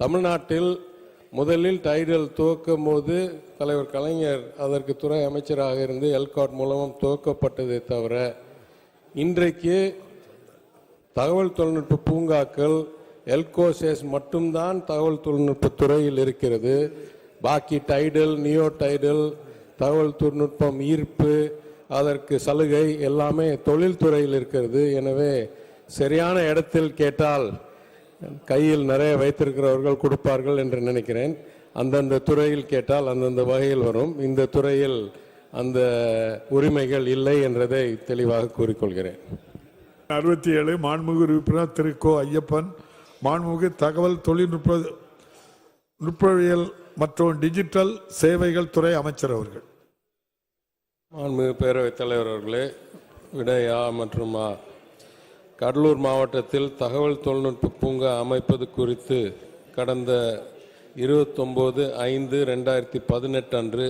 தமிழ்நாட்டில் முதலில் டைடல் துவக்கும் போது தலைவர் கலைஞர் அதற்கு துறை அமைச்சராக இருந்து எல்காட் மூலமும் துவக்கப்பட்டதை தவிர இன்றைக்கு தகவல் தொழில்நுட்ப பூங்காக்கள் எல்கோசேஸ் மட்டும்தான் தகவல் தொழில்நுட்ப துறையில் இருக்கிறது. பாக்கி டைடல், நியோ டைடல், தகவல் தொழில்நுட்பம் ஈர்ப்பு, அதற்கு சலுகை எல்லாமே தொழில்துறையில் இருக்கிறது. எனவே சரியான இடத்தில் கேட்டால் கையில் நிறைய வைத்திருக்கிறவர்கள் கொடுப்பார்கள் என்று நினைக்கிறேன். அந்தந்த துறையில் கேட்டால் அந்தந்த வகையில் வரும். இந்த துறையில் அந்த உரிமைகள் இல்லை என்றதை தெளிவாக கூறிக்கொள்கிறேன். 67 மாண்புமிகு உறுப்பினர் திரு கோ ஐயப்பன், மாண்புமிகு தகவல் தொழில்நுட்பவியல் மற்றும் டிஜிட்டல் சேவைகள் துறை அமைச்சர் அவர்கள். மாண்புமிகு பேரவைத் தலைவர் அவர்களே, விடையா மற்றும் கடலூர் மாவட்டத்தில் தகவல் தொழில்நுட்ப பூங்கா அமைப்பது குறித்து கடந்த 29/5/2018 அன்று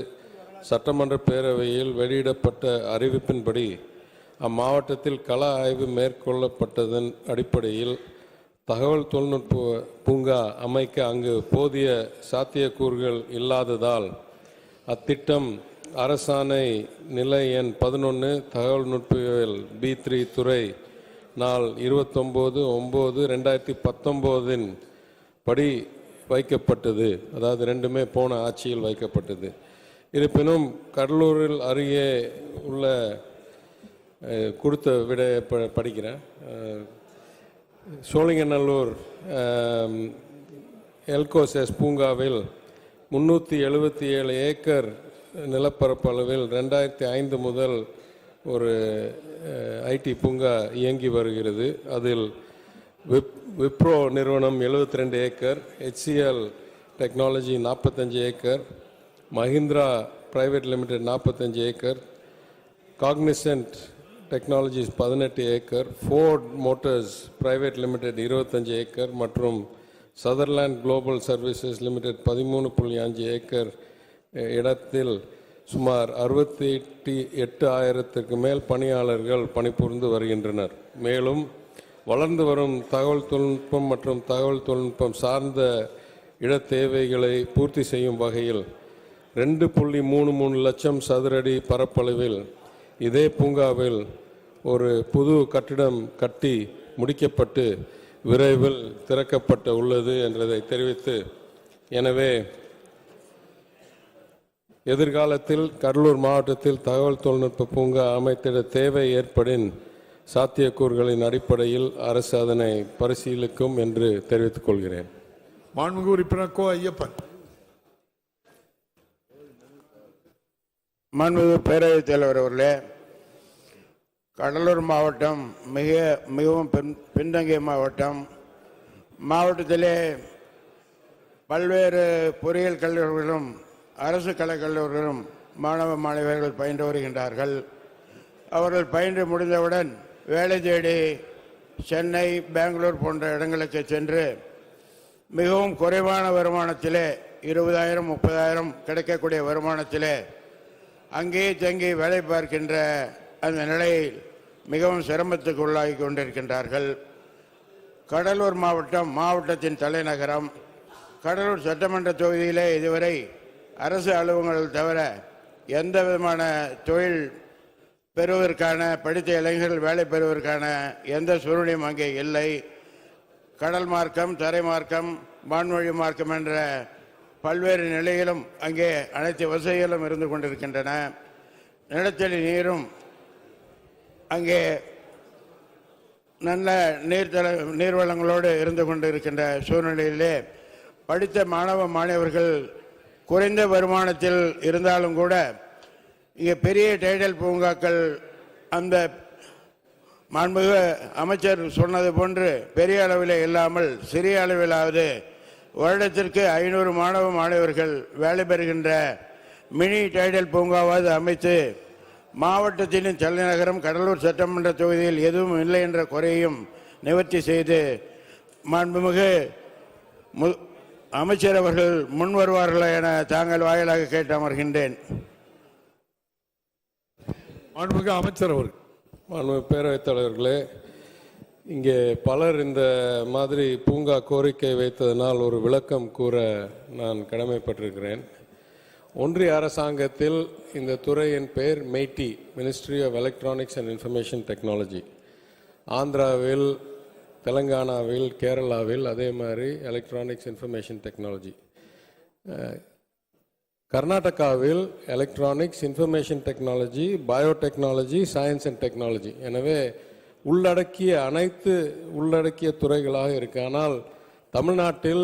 சட்டமன்ற பேரவையில் வெளியிடப்பட்ட அறிவிப்பின்படி அம்மாவட்டத்தில் கள ஆய்வு மேற்கொள்ளப்பட்டதன் அடிப்படையில் தகவல் தொழில்நுட்ப பூங்கா அமைக்க அங்கு போதிய சாத்தியக்கூறுகள் இல்லாததால் அத்திட்டம் அரசாணை நிலை எண் 11 தகவல் நுட்பவியல் B3 துறை நாள் 29/9/2019 படி வைக்கப்பட்டது. அதாவது ரெண்டுமே போன ஆட்சியில் வைக்கப்பட்டது. இருப்பினும் கடலூரில் அருகே உள்ள கொடுத்த விடையை படிக்கிறேன். சோழிங்கநல்லூர் எல்கோசேஸ் பூங்காவில் 377 ஏக்கர் நிலப்பரப்பளவில் 2005 முதல் ஒரு ஐடி பூங்கா இயங்கி வருகிறது. அதில் விப்ரோ நிறுவனம் 72 acre, HCL technology 45 acre, Mahindra private limited 45 acre, Cognizant technologies 18 acre, Ford Motors private limited 25 acre மற்றும் Sutherland global services limited 13.5 acre இடத்தில் சுமார் 68,000க்கு மேல் பணியாளர்கள் பணிபுரிந்து வருகின்றனர். மேலும் வளர்ந்து வரும் தகவல் தொழில்நுட்பம் மற்றும் தகவல் தொழில்நுட்பம் சார்ந்த இட தேவைகளை பூர்த்தி செய்யும் வகையில் 2.33 லட்சம் சதுரடி பரப்பளவில் இதே பூங்காவில் ஒரு புது கட்டிடம் கட்டி முடிக்கப்பட்டு விரைவில் திறக்கப்பட்ட உள்ளது என்றதை தெரிவித்து, எனவே எதிர்காலத்தில் கடலூர் மாவட்டத்தில் தகவல் தொழில்நுட்ப பூங்கா அமைத்திட தேவை ஏற்படின் சாத்தியக்கூறுகளின் அடிப்படையில் அரசு அதனை பரிசீலிக்கும் என்று தெரிவித்துக் கொள்கிறேன். மாண்புமிகு உறுப்பினர் கோ ஐயப்பன். மாண்புமிகு பேரவைத் தலைவர் அவர்களே, கடலூர் மாவட்டம் மிகவும் பின்தங்கிய மாவட்டம். மாவட்டத்திலே பல்வேறு பொறியியல் கல்லூரிகளும் அரசு கலைக்கல்லூரிகளும் மாணவ மாணவியர்கள் பயின்று வருகின்றார்கள். அவர்கள் பயின்று முடிந்தவுடன் வேலை தேடி சென்னை, பெங்களூர் போன்ற இடங்களுக்கு சென்று மிகவும் குறைவான வருமானத்திலே 20,000 30,000 கிடைக்கக்கூடிய வருமானத்திலே அங்கேயே தங்கி வேலை பார்க்கின்ற அந்த நிலையில் மிகவும் சிரமத்துக்கு உள்ளாகி கொண்டிருக்கின்றார்கள். கடலூர் மாவட்டத்தின் தலைநகரம். கடலூர் சட்டமன்ற தொகுதியிலே இதுவரை அரசு அலுவலகங்கள் தவிர எந்த விதமான தொழில் பெறுவதற்கான, படித்த இளைஞர்கள் வேலை பெறுவதற்கான எந்த சூழ்நிலையும் அங்கே இல்லை. கடல் மார்க்கம், தரை மார்க்கம், வான்வழி மார்க்கம் என்ற பல்வேறு நிலையிலும் அங்கே அனைத்து வசதிகளும் இருந்து கொண்டிருக்கின்றன. நிலத்தடி நீரும் அங்கே நல்ல நீர்வளங்களோடு இருந்து கொண்டிருக்கின்ற சூழ்நிலையிலே படித்த மாணவ மாணவர்கள் குறைந்த வருமானத்தில் இருந்தாலும் கூட இங்கே பெரிய டைடல் பூங்காக்கள் அந்த மாண்புமிகு அமைச்சர் சொன்னது போன்று பெரிய அளவில் இல்லாமல் சிறிய அளவிலாவது வருடத்திற்கு 500 மாணவ மாணவர்கள் வேலை பெறுகின்ற மினி டைடல் பூங்காவாவது அமைத்து மாவட்டத்தின் தலைநகரம் கடலூர் சட்டமன்ற தொகுதியில் எதுவும் இல்லை என்ற குறையையும் நிவர்த்தி செய்து மாண்புமிகு அமைச்சர் அவர்கள் முன் வருவார்களா என தாங்கள் வாயிலாக கேட்டு அமர்கின்றேன். மாண்புமிகு அமைச்சர் அவர்கள். மாண்புமிகு பேரவைத் தலைவர்களே, இங்கே பலர் இந்த மாதிரி பூங்கா கோரிக்கை வைத்ததனால் ஒரு விளக்கம் கூற நான் கடமைப்பட்டிருக்கிறேன். ஒன்றிய அரசாங்கத்தில் இந்த துறையின் பெயர் MeitY, ministry of electronics and information technology. ஆந்திராவில், தெலங்கானாவில், கேரளாவில் அதே மாதிரி எலக்ட்ரானிக்ஸ் இன்ஃபர்மேஷன் டெக்னாலஜி. கர்நாடகாவில் electronics, information technology, biotechnology, science and technology. எனவே உள்ளடக்கிய துறைகளாக இருக்கு. ஆனால் தமிழ்நாட்டில்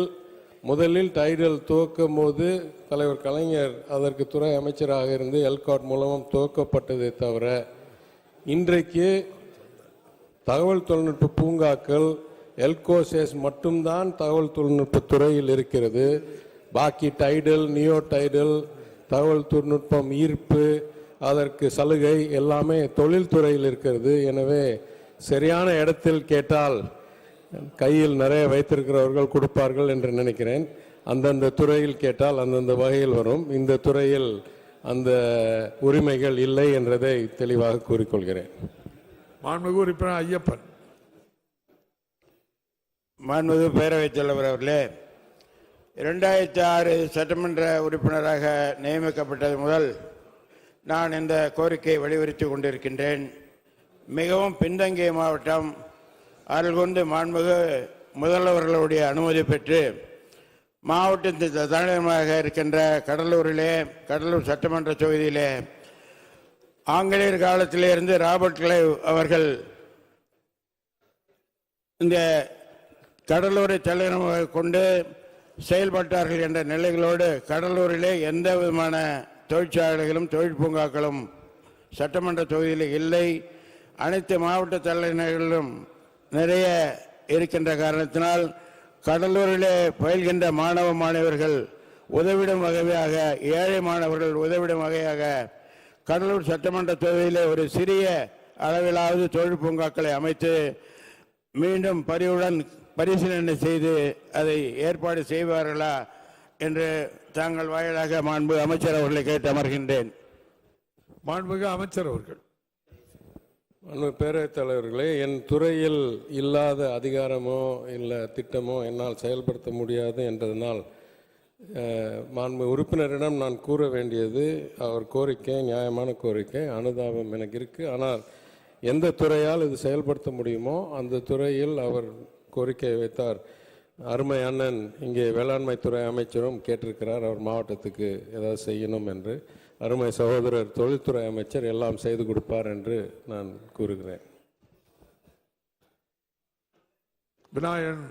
முதலில் டைடல் துவக்கும் போது தலைவர் கலைஞர் அதற்கு துறை அமைச்சராக இருந்து எல்காட் மூலமும் துவக்கப்பட்டதை தவிர இன்றைக்கு தகவல் தொழில்நுட்ப பூங்காக்கள் எல்கோசேஸ் மட்டும்தான் தகவல் தொழில்நுட்ப துறையில் இருக்கிறது. பாக்கி டைடல், நியோ டைடல், தகவல் தொழில்நுட்பம் ஈர்ப்பு, அதற்கு சலுகை எல்லாமே தொழில்துறையில் இருக்கிறது. எனவே சரியான இடத்தில் கேட்டால் கையில் நிறைய வைத்திருக்கிறவர்கள் கொடுப்பார்கள் என்று நினைக்கிறேன். அந்தந்த துறையில் கேட்டால் அந்தந்த வகையில் வரும். இந்த துறையில் அந்த உரிமைகள் இல்லை என்றதை தெளிவாக கூறிக்கொள்கிறேன். மாண்புமிகு உறுப்பினர் ஐயப்பன். மாண்புமிகு பேரவைத் தலைவர் அவர்களே, 2006 சட்டமன்ற உறுப்பினராக நியமிக்கப்பட்டது முதல் நான் இந்த கோரிக்கையை வலியுறுத்தி கொண்டிருக்கின்றேன். மிகவும் பின்தங்கிய மாவட்டம். அருள்கொண்டு மாண்புமிகு முதல்வர்களுடைய அனுமதி பெற்று மாவட்டத்தின் தலைநகரமாக இருக்கின்ற கடலூர் சட்டமன்ற தொகுதியிலே ஆங்கிலேயர் காலத்திலிருந்து ராபர்ட் கிளைவ் அவர்கள் இந்த கடலூரை தலைநகரமாக கொண்டு செயல்பட்டார்கள் என்ற நிலைகளோடு கடலூரிலே எந்த விதமான தொழிற்சாலைகளும் தொழில் பூங்காக்களும் சட்டமன்ற தொகுதியில் இல்லை. அனைத்து மாவட்ட தலைநகரிலும் நிறைய இருக்கின்ற காரணத்தினால் கடலூரிலே பயில்கின்ற மாணவர்கள் உதவிடும் வகையாக, ஏழை மாணவர்கள் உதவிடும் வகையாக கடலூர் சட்டமன்ற தொகுதியிலே ஒரு சிறிய அளவிலாவது தொழில் பூங்காக்களை அமைத்து மீண்டும் பரிவுடன் பரிசீலனை செய்து அதை ஏற்பாடு செய்வார்களா என்று தாங்கள் வாயிலாக மாண்பு அமைச்சர் அவர்களை கேட்டு அமர்கின்றேன். மாண்புமிகு அமைச்சர் அவர்கள். பேரவைத் தலைவர்களே, என் துறையில் இல்லாத அதிகாரமோ இல்லை திட்டமோ என்னால் செயல்படுத்த முடியாது என்றதனால் மாண்பு உறுப்பினரிடம் நான் கூற வேண்டியது, அவர் கோரிக்கை நியாயமான கோரிக்கை, அனுதாபம் எனக்கு இருக்குது. ஆனால் எந்த துறையால் இது செயல்படுத்த முடியுமோ அந்த துறையில் அவர் கோரிக்கை வைத்தார். அருமை அண்ணன் இங்கே வேளாண்மை துறை அமைச்சரும் கேட்டிருக்கிறார், அவர் மாவட்டத்துக்கு ஏதாவது செய்யணும் என்று. அருமை சகோதரர் தொழில்துறை அமைச்சர் எல்லாம் செய்து கொடுப்பார் என்று நான் கூறுகிறேன். விநாயகன்